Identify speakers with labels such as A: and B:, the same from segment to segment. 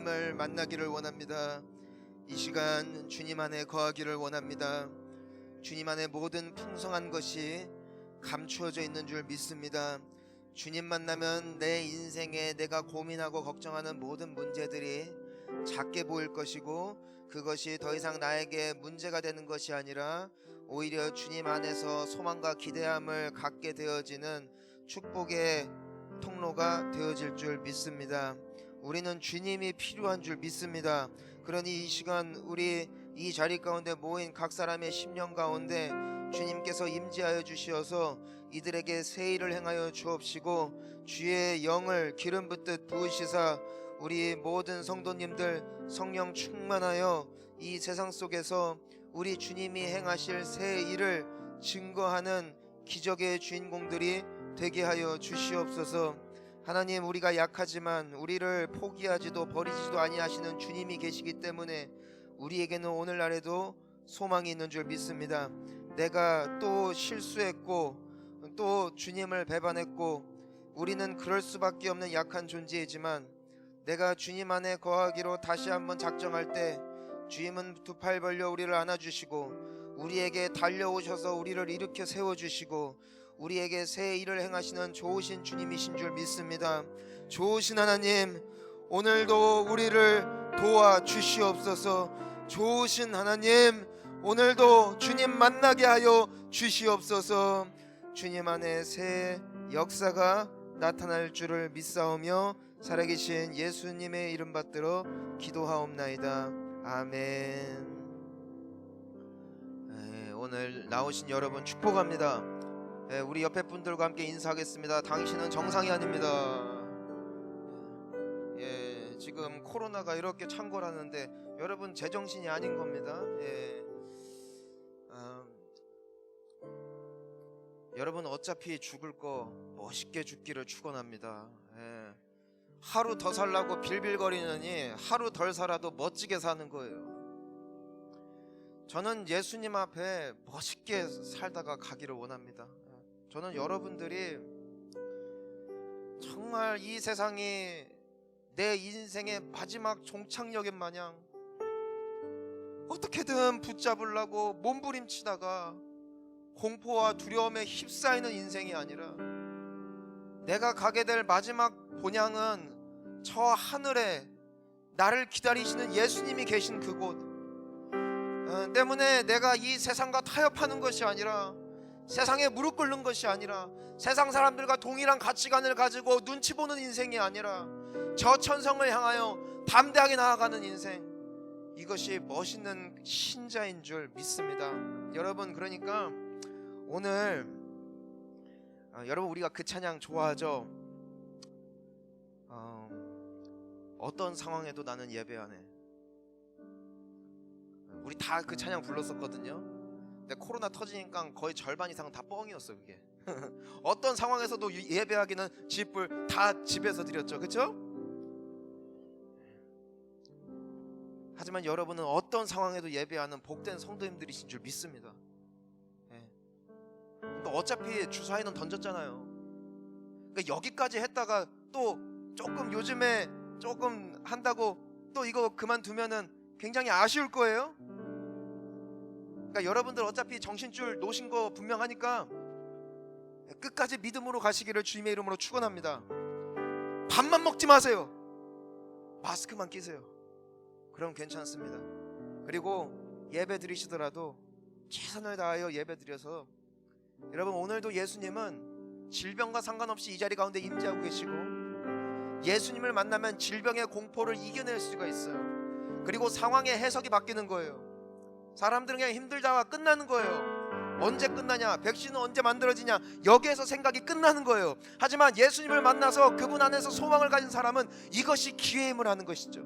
A: 주님을 만나기를 원합니다. 이 시간 주님 안에 거하기를 원합니다. 주님 안에 모든 풍성한 것이 감추어져 있는 줄 믿습니다. 주님 만나면 내 인생에 내가 고민하고 걱정하는 모든 문제들이 작게 보일 것이고, 그것이 더 이상 나에게 문제가 되는 것이 아니라 오히려 주님 안에서 소망과 기대함을 갖게 되어지는 축복의 통로가 되어질 줄 믿습니다. 우리는 주님이 필요한 줄 믿습니다. 그러니 이 시간 우리 이 자리 가운데 모인 각 사람의 심령 가운데 주님께서 임재하여 주시어서 이들에게 새 일을 행하여 주옵시고, 주의 영을 기름 붓듯 부으시사 우리 모든 성도님들 성령 충만하여 이 세상 속에서 우리 주님이 행하실 새 일을 증거하는 기적의 주인공들이 되게 하여 주시옵소서. 하나님, 우리가 약하지만 우리를 포기하지도 버리지도 아니하시는 주님이 계시기 때문에 우리에게는 오늘날에도 소망이 있는 줄 믿습니다. 내가 또 실수했고 또 주님을 배반했고 우리는 그럴 수밖에 없는 약한 존재이지만, 내가 주님 안에 거하기로 다시 한번 작정할 때 주님은 두 팔 벌려 우리를 안아주시고 우리에게 달려오셔서 우리를 일으켜 세워주시고 우리에게 새 일을 행하시는 좋으신 주님이신 줄 믿습니다. 좋으신 하나님, 오늘도 우리를 도와주시옵소서. 좋으신 하나님, 오늘도 주님 만나게 하여 주시옵소서. 주님 안에 새 역사가 나타날 줄을 믿사오며 살아계신 예수님의 이름 받들어 기도하옵나이다. 아멘. 오늘 나오신 여러분 축복합니다. 우리 옆에 분들과 함께 인사하겠습니다. 당신은 정상이 아닙니다. 지금 코로나가 이렇게 창궐하는데 여러분 제정신이 아닌 겁니다. 여러분 어차피 죽을 거 멋있게 죽기를 축원합니다. 하루 더 살라고 빌빌거리느니 하루 덜 살아도 멋지게 사는 거예요. 저는 예수님 앞에 멋있게 살다가 가기를 원합니다. 저는 여러분들이 정말 이 세상이 내 인생의 마지막 종착역인 마냥 어떻게든 붙잡으려고 몸부림치다가 공포와 두려움에 휩싸이는 인생이 아니라, 내가 가게 될 마지막 본향은 저 하늘에 나를 기다리시는 예수님이 계신 그곳 때문에 내가 이 세상과 타협하는 것이 아니라, 세상에 무릎 꿇는 것이 아니라, 세상 사람들과 동일한 가치관을 가지고 눈치 보는 인생이 아니라 저 천성을 향하여 담대하게 나아가는 인생, 이것이 멋있는 신자인 줄 믿습니다. 여러분, 그러니까 오늘 여러분 우리가 그 찬양 좋아하죠? 어떤 상황에도 나는 예배하네. 우리 다 그 찬양 불렀었거든요. 근데 코로나 터지니까 거의 절반 이상은 다 뻥이었어 그게. 어떤 상황에서도 예배하기는 집불 다 집에서 드렸죠, 그렇죠? 하지만 여러분은 어떤 상황에도 예배하는 복된 성도님들이신 줄 믿습니다. 그러니까 어차피 주사위는 던졌잖아요. 그러니까 여기까지 했다가 또 조금 요즘에 조금 한다고 또 이거 그만두면은 굉장히 아쉬울 거예요. 그러니까 여러분들 어차피 정신줄 놓으신 거 분명하니까 끝까지 믿음으로 가시기를 주님의 이름으로 축원합니다. 밥만 먹지 마세요. 마스크만 끼세요. 그럼 괜찮습니다. 그리고 예배 드리시더라도 최선을 다하여 예배 드려서, 여러분 오늘도 예수님은 질병과 상관없이 이 자리 가운데 임재하고 계시고, 예수님을 만나면 질병의 공포를 이겨낼 수가 있어요. 그리고 상황의 해석이 바뀌는 거예요. 사람들은 그냥 힘들다가 끝나는 거예요. 언제 끝나냐, 백신은 언제 만들어지냐, 여기에서 생각이 끝나는 거예요. 하지만 예수님을 만나서 그분 안에서 소망을 가진 사람은 이것이 기회임을 하는 것이죠.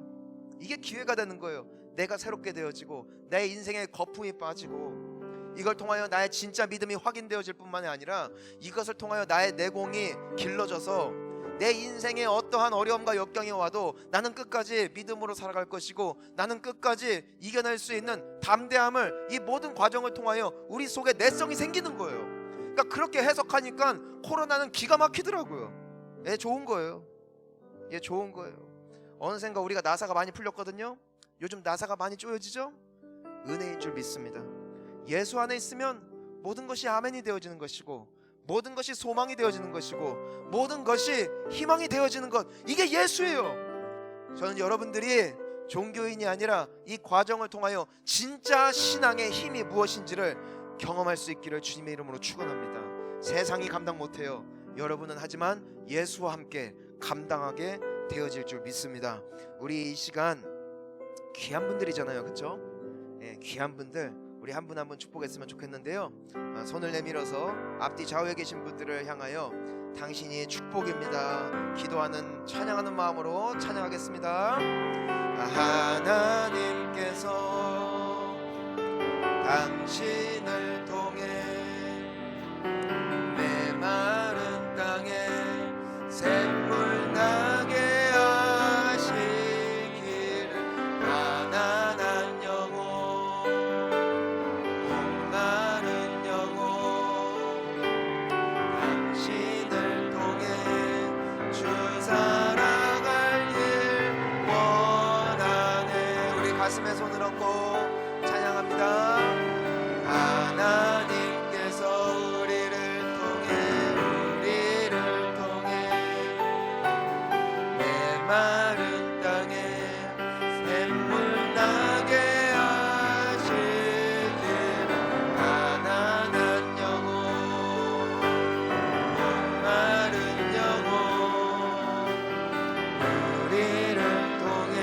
A: 이게 기회가 되는 거예요. 내가 새롭게 되어지고 내 인생에 거품이 빠지고, 이걸 통하여 나의 진짜 믿음이 확인되어질 뿐만이 아니라 이것을 통하여 나의 내공이 길러져서 내 인생에 어떠한 어려움과 역경이 와도 나는 끝까지 믿음으로 살아갈 것이고, 나는 끝까지 이겨낼 수 있는 담대함을 이 모든 과정을 통하여 우리 속에 내성이 생기는 거예요. 그러니까 그렇게 해석하니까 코로나는 기가 막히더라고요. 좋은 거예요. 좋은 거예요. 어느샌가 우리가 나사가 많이 풀렸거든요. 요즘 나사가 많이 조여지죠? 은혜인 줄 믿습니다. 예수 안에 있으면 모든 것이 아멘이 되어지는 것이고, 모든 것이 소망이 되어지는 것이고, 모든 것이 희망이 되어지는 것, 이게 예수예요. 저는 여러분들이 종교인이 아니라 이 과정을 통하여 진짜 신앙의 힘이 무엇인지를 경험할 수 있기를 주님의 이름으로 축원합니다. 세상이 감당 못해요. 여러분은 하지만 예수와 함께 감당하게 되어질 줄 믿습니다. 우리 이 시간 귀한 분들이잖아요, 그렇죠? 귀한 분들, 우리 한 분 한 분 축복했으면 좋겠는데요. 손을 내밀어서 앞뒤 좌우에 계신 분들을 향하여 당신이 축복입니다, 기도하는, 찬양하는 마음으로 찬양하겠습니다. 하나님께서 당신을 통해 메마른 땅에 샘물 나게 하시기를, 가난한 영혼, 목마른 영혼, 당신을 통해 주 살아갈 길 원하네. 우리 가슴에 손을 얹고 찬양합니다. 하나님께서 우리를 통해 메마른 땅에 샘물 나게 하시길, 가난한 영혼, 목마른 영혼, 우리를 통해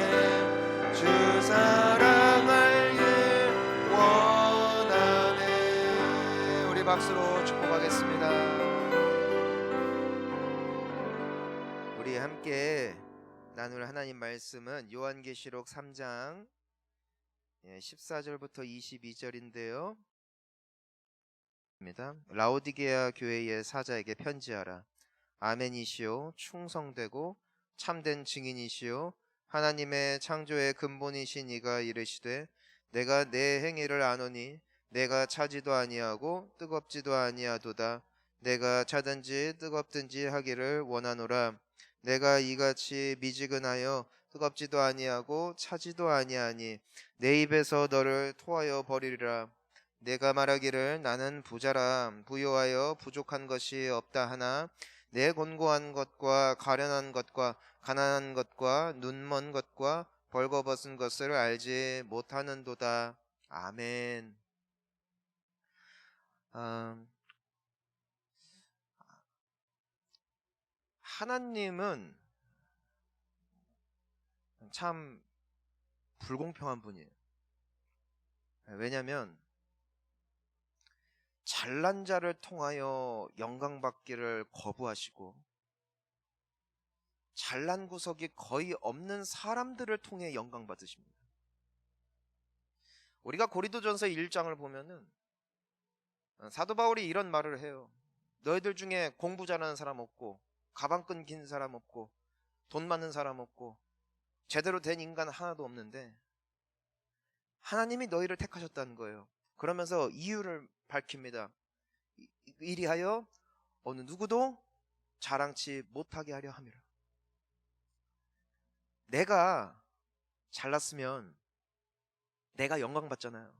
A: 주 사랑할 길 원하네. 우리 박수로 축복하겠습니다. 우리 함께 나눌 하나님 말씀은 요한계시록 3장 14절부터 22절인데요. 라오디게아 교회의 사자에게 편지하라. 아멘이시오, 충성되고 참된 증인이시오, 하나님의 창조의 근본이신 이가 이르시되, 내가 내 행위를 아노니 내가 차지도 아니하고 뜨겁지도 아니하도다. 내가 차든지 뜨겁든지 하기를 원하노라. 내가 이같이 미지근하여 뜨겁지도 아니하고 차지도 아니하니 내 입에서 너를 토하여 버리리라. 내가 말하기를 나는 부자라, 부요하여 부족한 것이 없다 하나 내 곤고한 것과 가련한 것과 가난한 것과 눈먼 것과 벌거벗은 것을 알지 못하는도다. 아멘. 하나님은 참 불공평한 분이에요. 왜냐하면 잘난 자를 통하여 영광 받기를 거부하시고, 잘난 구석이 거의 없는 사람들을 통해 영광 받으십니다. 우리가 고린도전서 1장을 보면은 사도 바울이 이런 말을 해요. 너희들 중에 공부 잘하는 사람 없고, 가방끈 긴 사람 없고, 돈 많은 사람 없고, 제대로 된 인간 하나도 없는데 하나님이 너희를 택하셨다는 거예요. 그러면서 이유를 밝힙니다. 이리하여 어느 누구도 자랑치 못하게 하려 함이라. 내가 잘났으면 내가 영광 받잖아요.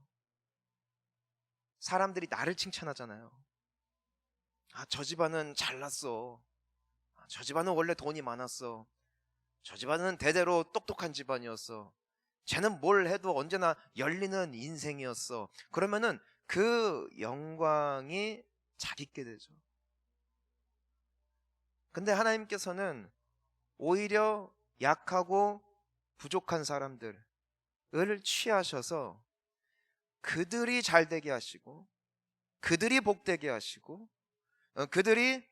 A: 사람들이 나를 칭찬하잖아요. 저 집안은 잘났어. 저 집안은 원래 돈이 많았어. 저 집안은 대대로 똑똑한 집안이었어. 쟤는 뭘 해도 언제나 열리는 인생이었어. 그러면은 그 영광이 자기께 되죠. 근데 하나님께서는 오히려 약하고 부족한 사람들을 취하셔서 그들이 잘되게 하시고, 그들이 복되게 하시고, 그들이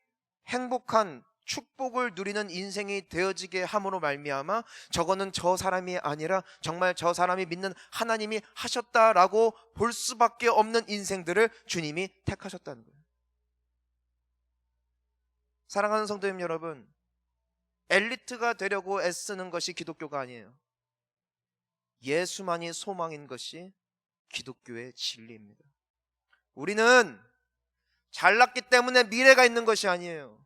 A: 행복한 축복을 누리는 인생이 되어지게 함으로 말미암아 저거는 저 사람이 아니라 정말 저 사람이 믿는 하나님이 하셨다라고 볼 수밖에 없는 인생들을 주님이 택하셨다는 거예요. 사랑하는 성도님 여러분, 엘리트가 되려고 애쓰는 것이 기독교가 아니에요. 예수만이 소망인 것이 기독교의 진리입니다. 우리는 잘났기 때문에 미래가 있는 것이 아니에요.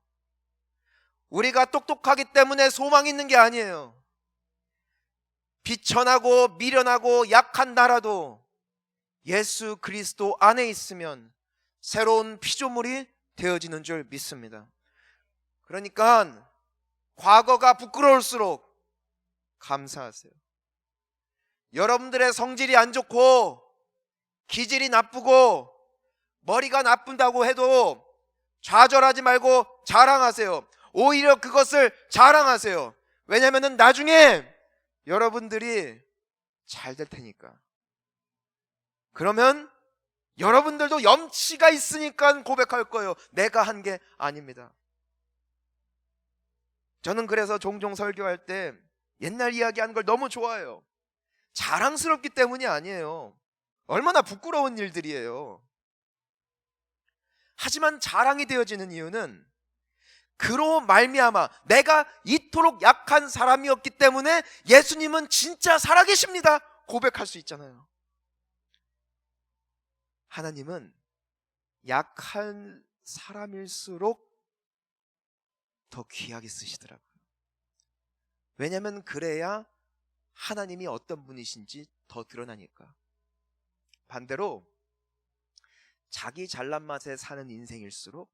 A: 우리가 똑똑하기 때문에 소망이 있는 게 아니에요. 비천하고 미련하고 약한 나라도 예수 그리스도 안에 있으면 새로운 피조물이 되어지는 줄 믿습니다. 그러니까 과거가 부끄러울수록 감사하세요. 여러분들의 성질이 안 좋고 기질이 나쁘고 머리가 나쁜다고 해도 좌절하지 말고 자랑하세요. 오히려 그것을 자랑하세요. 왜냐하면 나중에 여러분들이 잘 될 테니까. 그러면 여러분들도 염치가 있으니까 고백할 거예요. 내가 한 게 아닙니다. 저는 그래서 종종 설교할 때 옛날 이야기하는 걸 너무 좋아해요. 자랑스럽기 때문이 아니에요. 얼마나 부끄러운 일들이에요. 하지만 자랑이 되어지는 이유는 그로 말미암아 내가 이토록 약한 사람이었기 때문에 예수님은 진짜 살아계십니다 고백할 수 있잖아요. 하나님은 약한 사람일수록 더 귀하게 쓰시더라고요. 왜냐하면 그래야 하나님이 어떤 분이신지 더 드러나니까. 반대로 자기 잘난 맛에 사는 인생일수록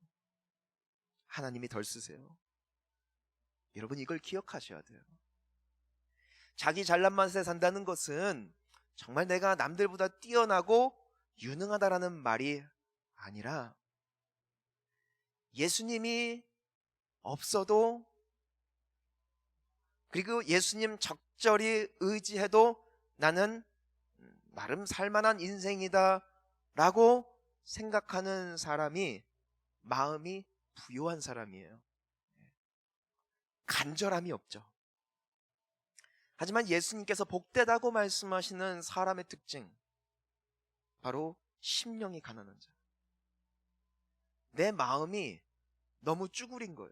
A: 하나님이 덜 쓰세요. 여러분 이걸 기억하셔야 돼요. 자기 잘난 맛에 산다는 것은 정말 내가 남들보다 뛰어나고 유능하다라는 말이 아니라 예수님이 없어도, 그리고 예수님 적절히 의지해도 나는 나름 살만한 인생이다 라고 생각하는 사람이 마음이 부요한 사람이에요. 간절함이 없죠. 하지만 예수님께서 복되다고 말씀하시는 사람의 특징, 바로 심령이 가난한 자. 내 마음이 너무 쭈구린 거예요.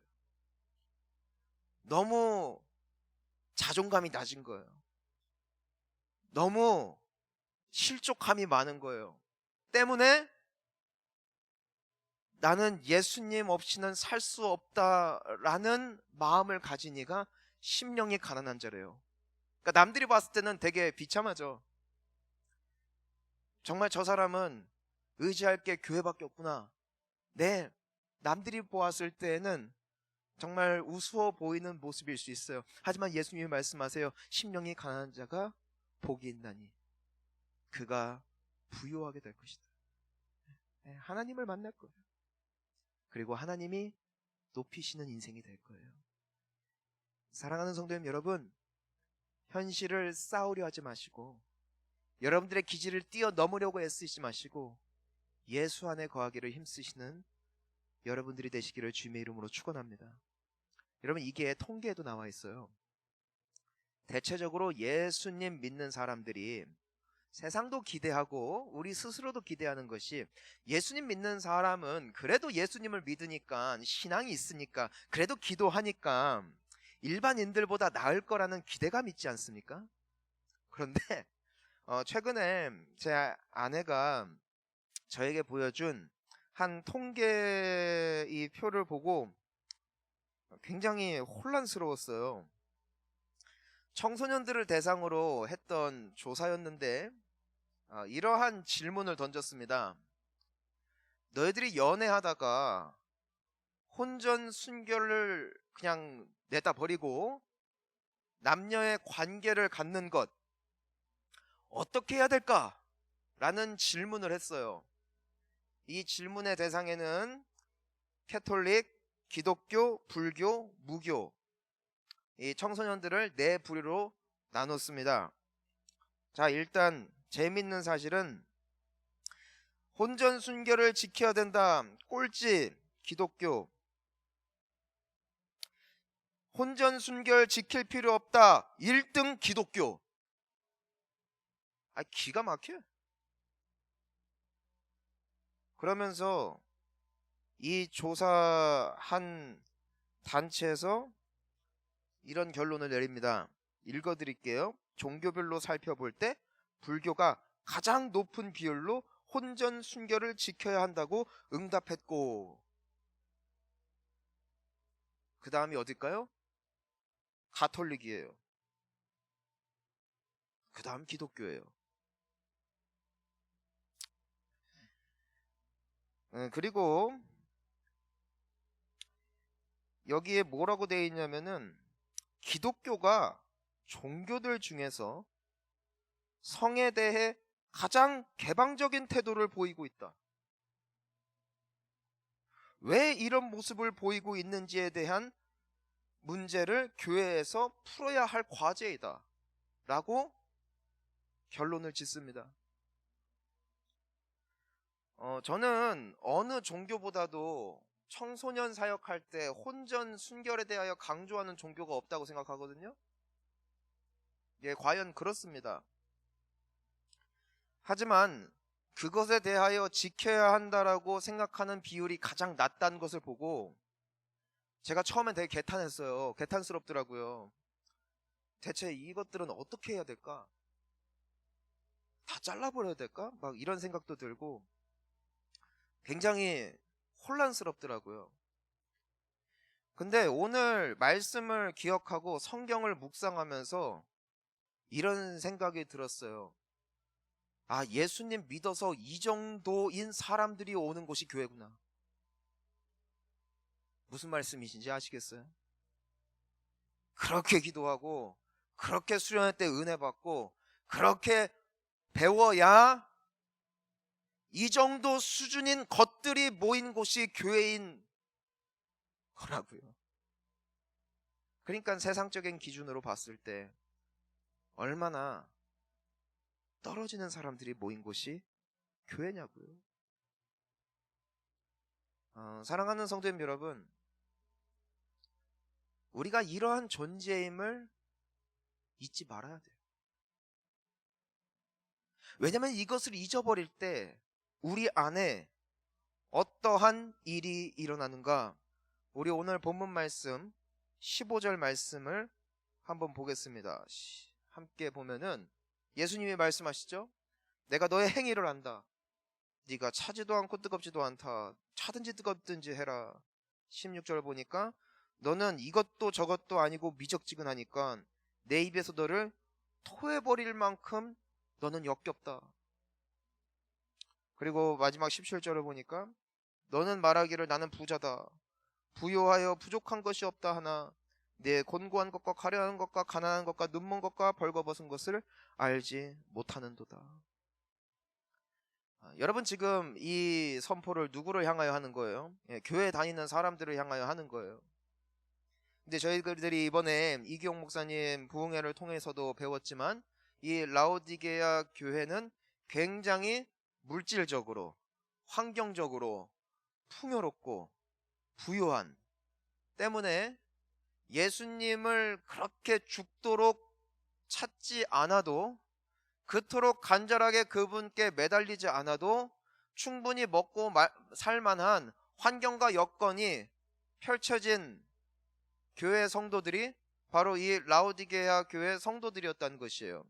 A: 너무 자존감이 낮은 거예요. 너무 실족함이 많은 거예요. 때문에 나는 예수님 없이는 살 수 없다라는 마음을 가진 이가 심령이 가난한 자래요. 그러니까 남들이 봤을 때는 되게 비참하죠. 정말 저 사람은 의지할 게 교회밖에 없구나. 네, 남들이 보았을 때에는 정말 우스워 보이는 모습일 수 있어요. 하지만 예수님이 말씀하세요. 심령이 가난한 자가 복이 있나니 그가 부유하게 될 것이다. 하나님을 만날 거예요. 그리고 하나님이 높이시는 인생이 될 거예요. 사랑하는 성도님 여러분, 현실을 싸우려 하지 마시고 여러분들의 기질을 뛰어넘으려고 애쓰지 마시고 예수 안에 거하기를 힘쓰시는 여러분들이 되시기를 주님의 이름으로 축원합니다. 여러분 이게 통계에도 나와 있어요. 대체적으로 예수님 믿는 사람들이 세상도 기대하고 우리 스스로도 기대하는 것이, 예수님 믿는 사람은 그래도 예수님을 믿으니까 신앙이 있으니까 그래도 기도하니까 일반인들보다 나을 거라는 기대감이 있지 않습니까? 그런데 최근에 제 아내가 저에게 보여준 한 통계 이 표를 보고 굉장히 혼란스러웠어요. 청소년들을 대상으로 했던 조사였는데 이러한 질문을 던졌습니다. 너희들이 연애하다가 혼전 순결을 그냥 내다 버리고 남녀의 관계를 갖는 것 어떻게 해야 될까? 라는 질문을 했어요. 이 질문의 대상에는 캐톨릭, 기독교, 불교, 무교, 이 청소년들을 네 부류로 나눴습니다. 자, 일단 재밌는 사실은 혼전 순결을 지켜야 된다. 꼴찌 기독교. 혼전 순결 지킬 필요 없다. 1등 기독교. 기가 막혀. 그러면서 이 조사한 단체에서 이런 결론을 내립니다. 읽어드릴게요. 종교별로 살펴볼 때 불교가 가장 높은 비율로 혼전 순결을 지켜야 한다고 응답했고, 그 다음이 어딜까요? 가톨릭이에요. 그 다음 기독교예요. 그리고 여기에 뭐라고 되어 있냐면은 기독교가 종교들 중에서 성에 대해 가장 개방적인 태도를 보이고 있다. 왜 이런 모습을 보이고 있는지에 대한 문제를 교회에서 풀어야 할 과제이다 라고 결론을 짓습니다. 저는 어느 종교보다도 청소년 사역할 때 혼전 순결에 대하여 강조하는 종교가 없다고 생각하거든요. 예, 과연 그렇습니다. 하지만 그것에 대하여 지켜야 한다라고 생각하는 비율이 가장 낮다는 것을 보고 제가 처음엔 되게 개탄했어요. 개탄스럽더라고요. 대체 이것들은 어떻게 해야 될까? 다 잘라버려야 될까? 막 이런 생각도 들고 굉장히 혼란스럽더라고요. 근데 오늘 말씀을 기억하고 성경을 묵상하면서 이런 생각이 들었어요. 아, 예수님 믿어서 이 정도인 사람들이 오는 곳이 교회구나. 무슨 말씀이신지 아시겠어요? 그렇게 기도하고 그렇게 수련할 때 은혜 받고 그렇게 배워야 이 정도 수준인 것들이 모인 곳이 교회인 거라고요. 그러니까 세상적인 기준으로 봤을 때 얼마나 떨어지는 사람들이 모인 곳이 교회냐고요. 사랑하는 성도님 여러분, 우리가 이러한 존재임을 잊지 말아야 돼요. 왜냐하면 이것을 잊어버릴 때 우리 안에 어떠한 일이 일어나는가? 우리 오늘 본문 말씀 15절 말씀을 한번 보겠습니다. 함께 보면은 예수님이 말씀하시죠. 내가 너의 행위를 안다. 네가 차지도 않고 뜨겁지도 않다. 차든지 뜨겁든지 해라. 16절 보니까 너는 이것도 저것도 아니고 미적지근하니까 내 입에서 너를 토해버릴 만큼 너는 역겹다. 그리고 마지막 17절을 보니까 너는 말하기를 나는 부자다. 부요하여 부족한 것이 없다 하나 내 곤고한 것과 가련한 것과 가난한 것과 눈먼 것과 벌거벗은 것을 알지 못하는도다. 여러분 지금 이 선포를 누구를 향하여 하는 거예요? 교회 다니는 사람들을 향하여 하는 거예요. 근데 저희들이 이번에 이기용 목사님 부흥회를 통해서도 배웠지만 이 라오디게아 교회는 굉장히 물질적으로 환경적으로 풍요롭고 부유한 때문에 예수님을 그렇게 죽도록 찾지 않아도 그토록 간절하게 그분께 매달리지 않아도 충분히 먹고 살만한 환경과 여건이 펼쳐진 교회 성도들이 바로 이 라오디게아 교회 성도들이었다는 것이에요.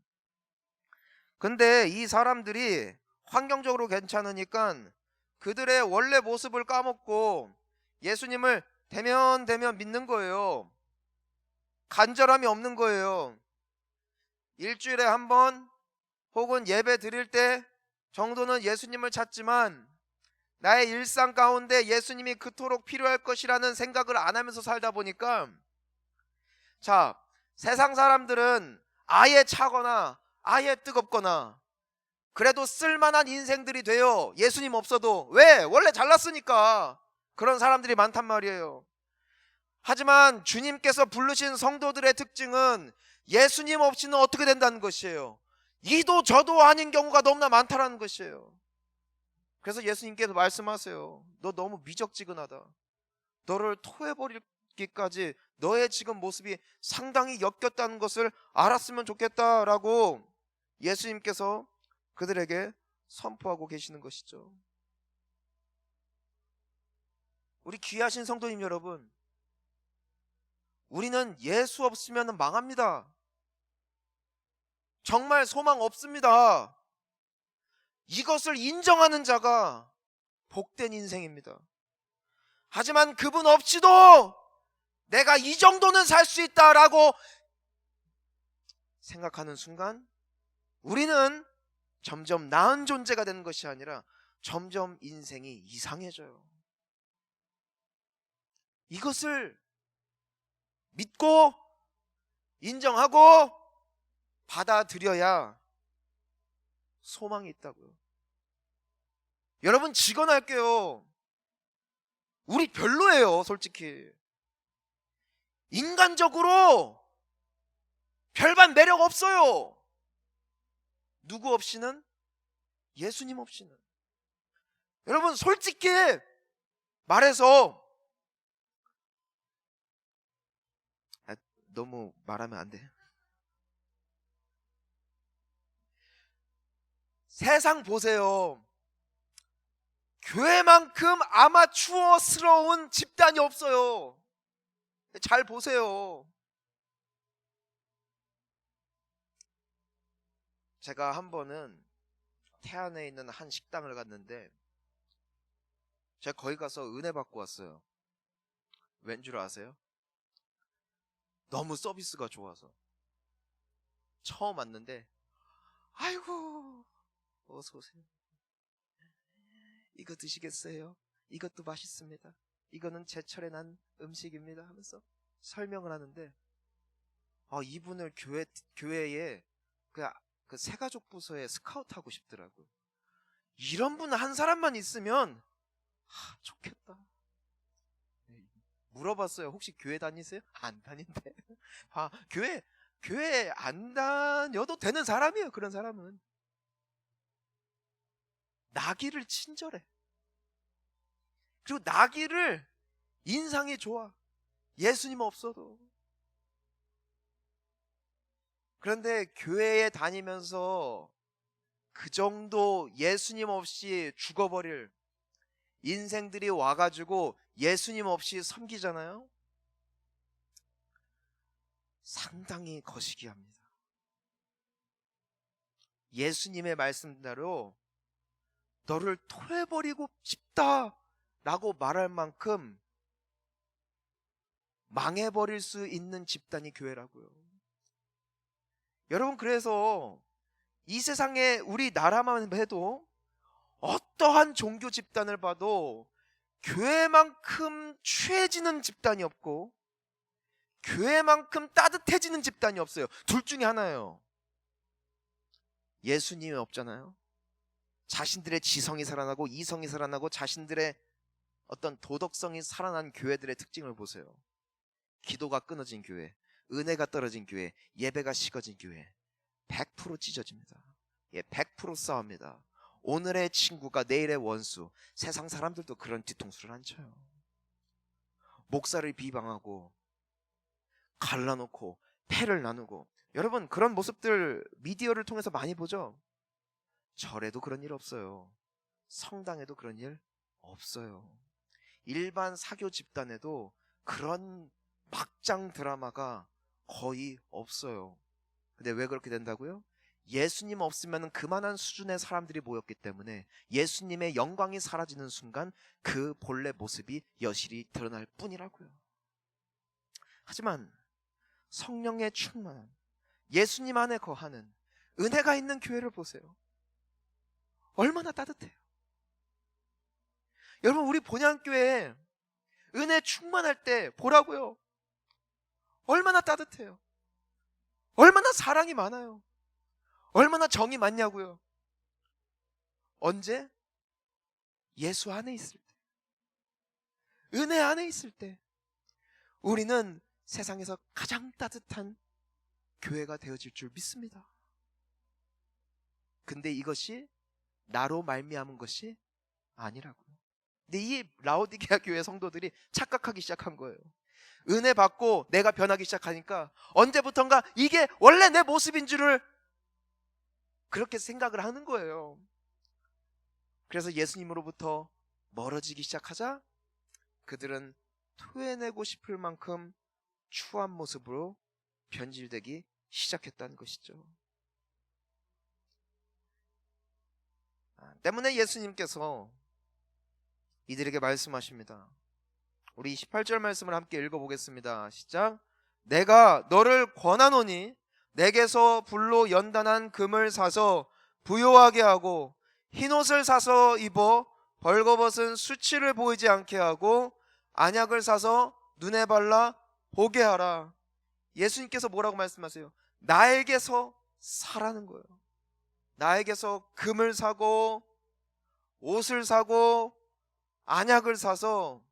A: 근데 이 사람들이 환경적으로 괜찮으니까 그들의 원래 모습을 까먹고 예수님을 대면 믿는 거예요. 간절함이 없는 거예요. 일주일에 한 번 혹은 예배 드릴 때 정도는 예수님을 찾지만 나의 일상 가운데 예수님이 그토록 필요할 것이라는 생각을 안 하면서 살다 보니까 자, 세상 사람들은 아예 차거나 아예 뜨겁거나 그래도 쓸만한 인생들이 돼요. 예수님 없어도. 왜? 원래 잘났으니까. 그런 사람들이 많단 말이에요. 하지만 주님께서 부르신 성도들의 특징은 예수님 없이는 어떻게 된다는 것이에요. 이도 저도 아닌 경우가 너무나 많다라는 것이에요. 그래서 예수님께서 말씀하세요. 너 너무 미적지근하다. 너를 토해버리기까지 너의 지금 모습이 상당히 역겹다는 것을 알았으면 좋겠다라고 예수님께서 그들에게 선포하고 계시는 것이죠. 우리 귀하신 성도님 여러분, 우리는 예수 없으면 망합니다. 정말 소망 없습니다. 이것을 인정하는 자가 복된 인생입니다. 하지만 그분 없이도 내가 이 정도는 살 수 있다라고 생각하는 순간 우리는 점점 나은 존재가 되는 것이 아니라 점점 인생이 이상해져요. 이것을 믿고 인정하고 받아들여야 소망이 있다고요. 여러분, 직언할게요. 우리 별로예요, 솔직히. 인간적으로 별반 매력 없어요. 누구 없이는? 예수님 없이는. 여러분, 솔직히 말해서, 너무 말하면 안 돼. 세상 보세요. 교회만큼 아마추어스러운 집단이 없어요. 잘 보세요. 제가 한 번은 태안에 있는 한 식당을 갔는데 제가 거기 가서 은혜 받고 왔어요. 왠 줄 아세요? 너무 서비스가 좋아서. 처음 왔는데 아이고 어서 오세요. 이거 드시겠어요? 이것도 맛있습니다. 이거는 제철에 난 음식입니다 하면서 설명을 하는데 이분을 교회에 그 새가족 부서에 스카우트하고 싶더라고요. 이런 분 한 사람만 있으면 좋겠다. 물어봤어요. 혹시 교회 다니세요? 안 다닌대. 교회 안 다녀도 되는 사람이에요. 그런 사람은 나기를 친절해. 그리고 나기를 인상이 좋아. 예수님 없어도. 그런데 교회에 다니면서 그 정도 예수님 없이 죽어버릴 인생들이 와가지고 예수님 없이 섬기잖아요. 상당히 거시기합니다. 예수님의 말씀대로 너를 토해버리고 싶다 라고 말할 만큼 망해버릴 수 있는 집단이 교회라고요. 여러분, 그래서 이 세상에 우리나라만 해도 어떠한 종교 집단을 봐도 교회만큼 취해지는 집단이 없고 교회만큼 따뜻해지는 집단이 없어요. 둘 중에 하나예요. 예수님이 없잖아요. 자신들의 지성이 살아나고 이성이 살아나고 자신들의 어떤 도덕성이 살아난 교회들의 특징을 보세요. 기도가 끊어진 교회, 은혜가 떨어진 교회, 예배가 식어진 교회 100% 찢어집니다. 100% 싸웁니다. 오늘의 친구가 내일의 원수. 세상 사람들도 그런 뒤통수를 안 쳐요. 목사를 비방하고 갈라놓고 패를 나누고. 여러분, 그런 모습들 미디어를 통해서 많이 보죠. 절에도 그런 일 없어요. 성당에도 그런 일 없어요. 일반 사교 집단에도 그런 막장 드라마가 거의 없어요. 근데 왜 그렇게 된다고요? 예수님 없으면 그만한 수준의 사람들이 모였기 때문에 예수님의 영광이 사라지는 순간 그 본래 모습이 여실히 드러날 뿐이라고요. 하지만 성령의 충만한 예수님 안에 거하는 은혜가 있는 교회를 보세요. 얼마나 따뜻해요. 여러분, 우리 본향교회에 은혜 충만할 때 보라고요. 얼마나 따뜻해요. 얼마나 사랑이 많아요. 얼마나 정이 많냐고요. 언제? 예수 안에 있을 때, 은혜 안에 있을 때 우리는 세상에서 가장 따뜻한 교회가 되어질 줄 믿습니다. 근데 이것이 나로 말미암은 것이 아니라고요. 근데 이 라오디게아 교회 성도들이 착각하기 시작한 거예요. 은혜 받고 내가 변하기 시작하니까 언제부턴가 이게 원래 내 모습인 줄을 그렇게 생각을 하는 거예요. 그래서 예수님으로부터 멀어지기 시작하자 그들은 토해내고 싶을 만큼 추한 모습으로 변질되기 시작했다는 것이죠. 때문에 예수님께서 이들에게 말씀하십니다. 우리 18절 말씀을 함께 읽어보겠습니다. 시작. 내가 너를 권하노니 내게서 불로 연단한 금을 사서 부요하게 하고 흰옷을 사서 입어 벌거벗은 수치를 보이지 않게 하고 안약을 사서 눈에 발라 보게 하라. 예수님께서 뭐라고 말씀하세요? 나에게서 사라는 거예요. 나에게서 금을 사고 옷을 사고 안약을 사서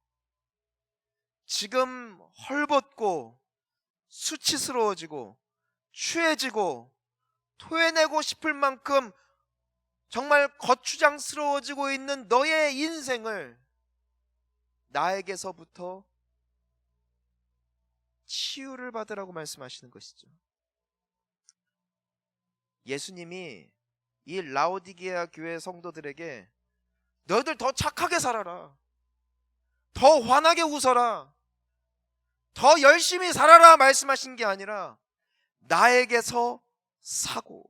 A: 지금 헐벗고 수치스러워지고 취해지고 토해내고 싶을 만큼 정말 거추장스러워지고 있는 너의 인생을 나에게서부터 치유를 받으라고 말씀하시는 것이죠. 예수님이 이 라오디게아 교회 성도들에게 너희들 더 착하게 살아라, 더 환하게 웃어라, 더 열심히 살아라 말씀하신 게 아니라 나에게서 사고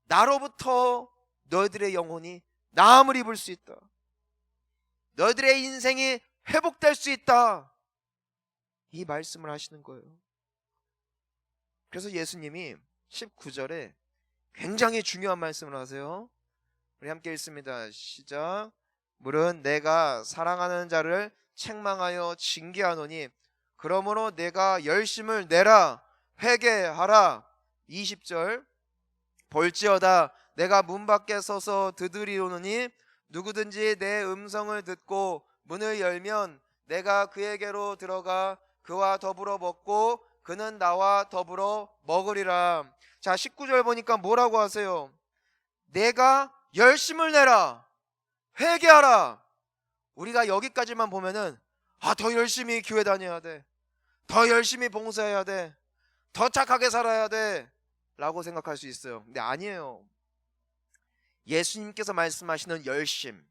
A: 나로부터 너희들의 영혼이 나음을 입을 수 있다, 너희들의 인생이 회복될 수 있다, 이 말씀을 하시는 거예요. 그래서 예수님이 19절에 굉장히 중요한 말씀을 하세요. 우리 함께 읽습니다. 시작. 물은 내가 사랑하는 자를 책망하여 징계하노니 그러므로 내가 열심을 내라, 회개하라. 20절. 볼지어다 내가 문 밖에 서서 두드리오노니 누구든지 내 음성을 듣고 문을 열면 내가 그에게로 들어가 그와 더불어 먹고 그는 나와 더불어 먹으리라. 자, 19절 보니까 뭐라고 하세요? 내가 열심을 내라, 회개하라. 우리가 여기까지만 보면은 더 열심히 교회 다녀야 돼, 더 열심히 봉사해야 돼, 더 착하게 살아야 돼 라고 생각할 수 있어요. 근데 아니에요. 예수님께서 말씀하시는 열심,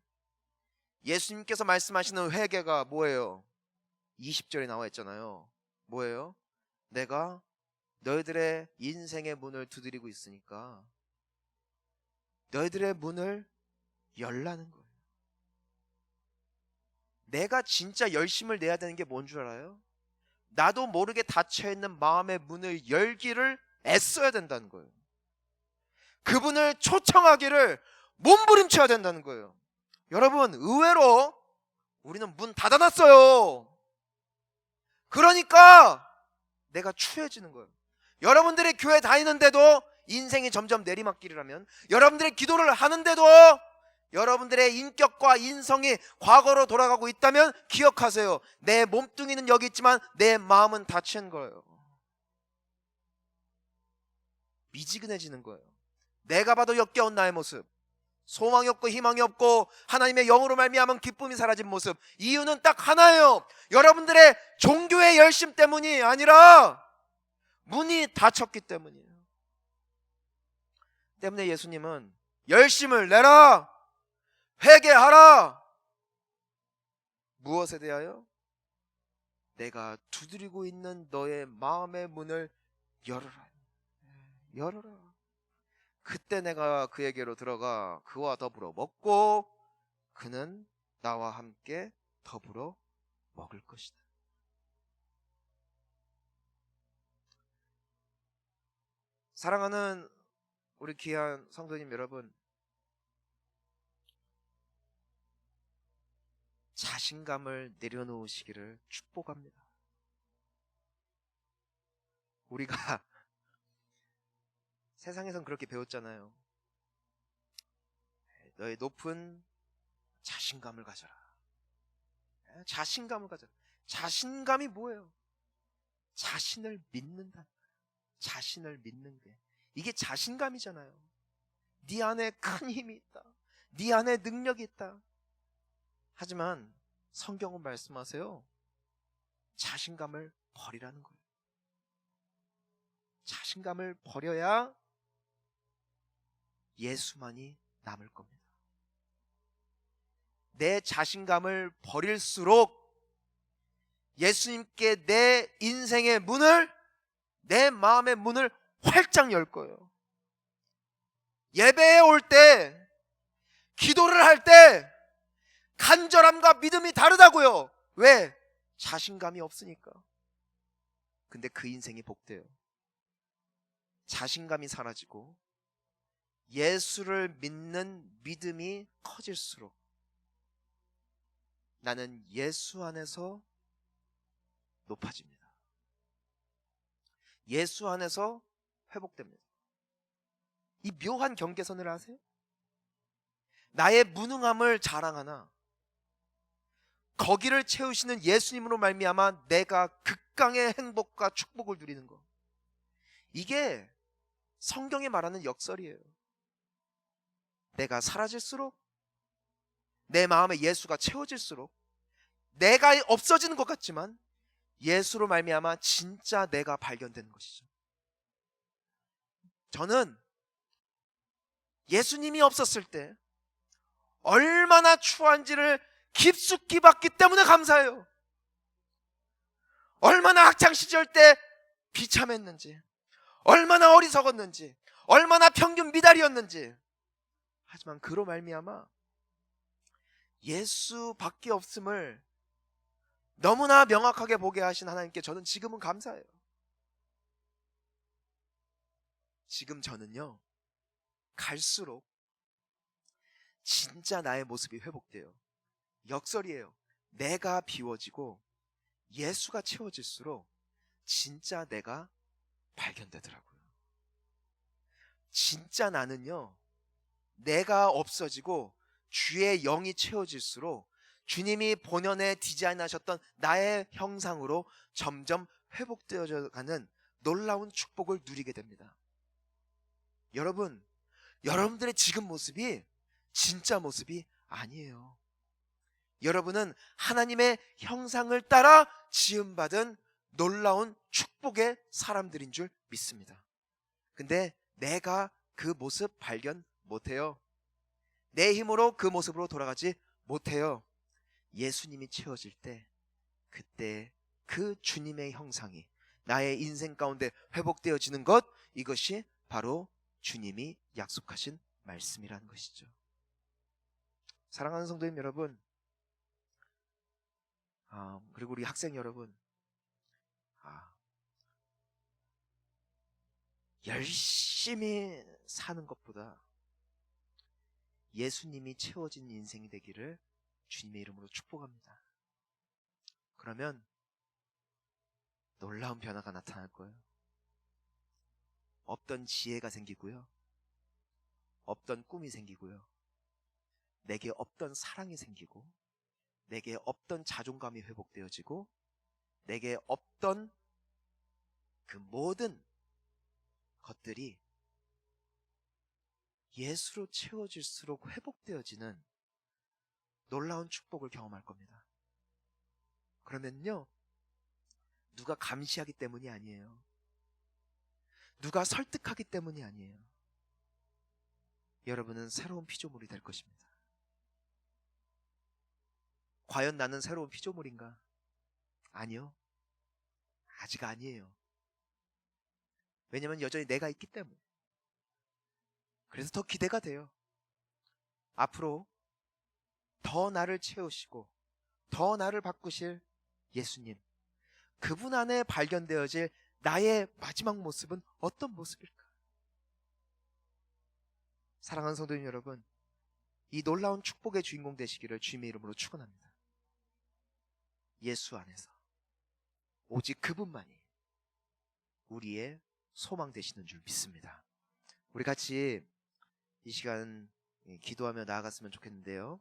A: 예수님께서 말씀하시는 회개가 뭐예요? 20절에 나와 있잖아요. 뭐예요? 내가 너희들의 인생의 문을 두드리고 있으니까 너희들의 문을 열라는 거예요. 내가 진짜 열심을 내야 되는 게 뭔 줄 알아요? 나도 모르게 닫혀있는 마음의 문을 열기를 애써야 된다는 거예요. 그분을 초청하기를 몸부림쳐야 된다는 거예요. 여러분, 의외로 우리는 문 닫아놨어요. 그러니까 내가 추해지는 거예요. 여러분들이 교회 다니는데도 인생이 점점 내리막길이라면, 여러분들이 기도를 하는데도 여러분들의 인격과 인성이 과거로 돌아가고 있다면 기억하세요. 내 몸뚱이는 여기 있지만 내 마음은 닫힌 거예요. 미지근해지는 거예요. 내가 봐도 역겨운 나의 모습, 소망이 없고 희망이 없고 하나님의 영으로 말미암은 기쁨이 사라진 모습. 이유는 딱 하나예요. 여러분들의 종교의 열심 때문이 아니라 문이 닫혔기 때문이에요. 때문에 예수님은 열심을 내라, 회개하라. 무엇에 대하여? 내가 두드리고 있는 너의 마음의 문을 열어라. 열어라. 그때 내가 그에게로 들어가 그와 더불어 먹고 그는 나와 함께 더불어 먹을 것이다. 사랑하는 우리 귀한 성도님 여러분, 자신감을 내려놓으시기를 축복합니다. 우리가 세상에선 그렇게 배웠잖아요. 너의 높은 자신감을 가져라. 자신감을 가져라. 자신감이 뭐예요? 자신을 믿는다. 자신을 믿는 게 이게 자신감이잖아요. 네 안에 큰 힘이 있다, 네 안에 능력이 있다. 하지만 성경은 말씀하세요. 자신감을 버리라는 거예요. 자신감을 버려야 예수만이 남을 겁니다. 내 자신감을 버릴수록 예수님께 내 인생의 문을, 내 마음의 문을 활짝 열 거예요. 예배에 올 때, 기도를 할 때 간절함과 믿음이 다르다고요. 왜? 자신감이 없으니까. 근데 그 인생이 복돼요. 자신감이 사라지고 예수를 믿는 믿음이 커질수록 나는 예수 안에서 높아집니다. 예수 안에서 회복됩니다. 이 묘한 경계선을 아세요? 나의 무능함을 자랑하나 거기를 채우시는 예수님으로 말미암아 내가 극강의 행복과 축복을 누리는 것, 이게 성경이 말하는 역설이에요. 내가 사라질수록, 내 마음에 예수가 채워질수록 내가 없어지는 것 같지만 예수로 말미암아 진짜 내가 발견되는 것이죠. 저는 예수님이 없었을 때 얼마나 추한지를 깊숙이 봤기 때문에 감사해요. 얼마나 학창시절 때 비참했는지, 얼마나 어리석었는지, 얼마나 평균 미달이었는지. 하지만 그로 말미암아 예수밖에 없음을 너무나 명확하게 보게 하신 하나님께 저는 지금은 감사해요. 지금 저는요, 갈수록 진짜 나의 모습이 회복돼요. 역설이에요. 내가 비워지고 예수가 채워질수록 진짜 내가 발견되더라고요. 진짜 나는요, 내가 없어지고 주의 영이 채워질수록 주님이 본연에 디자인하셨던 나의 형상으로 점점 회복되어져 가는 놀라운 축복을 누리게 됩니다. 여러분, 여러분들의 지금 모습이 진짜 모습이 아니에요. 여러분은 하나님의 형상을 따라 지음받은 놀라운 축복의 사람들인 줄 믿습니다. 근데 내가 그 모습 발견 못해요. 내 힘으로 그 모습으로 돌아가지 못해요. 예수님이 채워질 때, 그때 그 주님의 형상이 나의 인생 가운데 회복되어지는 것, 이것이 바로 주님이 약속하신 말씀이라는 것이죠. 사랑하는 성도님 여러분, 그리고 우리 학생 여러분, 열심히 사는 것보다 예수님이 채워진 인생이 되기를 주님의 이름으로 축복합니다. 그러면 놀라운 변화가 나타날 거예요. 없던 지혜가 생기고요, 없던 꿈이 생기고요, 내게 없던 사랑이 생기고, 내게 없던 자존감이 회복되어지고, 내게 없던 그 모든 것들이 예수로 채워질수록 회복되어지는 놀라운 축복을 경험할 겁니다. 그러면요, 누가 감시하기 때문이 아니에요. 누가 설득하기 때문이 아니에요. 여러분은 새로운 피조물이 될 것입니다. 과연 나는 새로운 피조물인가? 아니요, 아직 아니에요. 왜냐하면 여전히 내가 있기 때문에. 그래서 더 기대가 돼요. 앞으로 더 나를 채우시고 더 나를 바꾸실 예수님, 그분 안에 발견되어질 나의 마지막 모습은 어떤 모습일까? 사랑하는 성도님 여러분, 이 놀라운 축복의 주인공 되시기를 주님의 이름으로 축원합니다. 예수 안에서 오직 그분만이 우리의 소망 되시는 줄 믿습니다. 우리 같이 이 시간 기도하며 나아갔으면 좋겠는데요.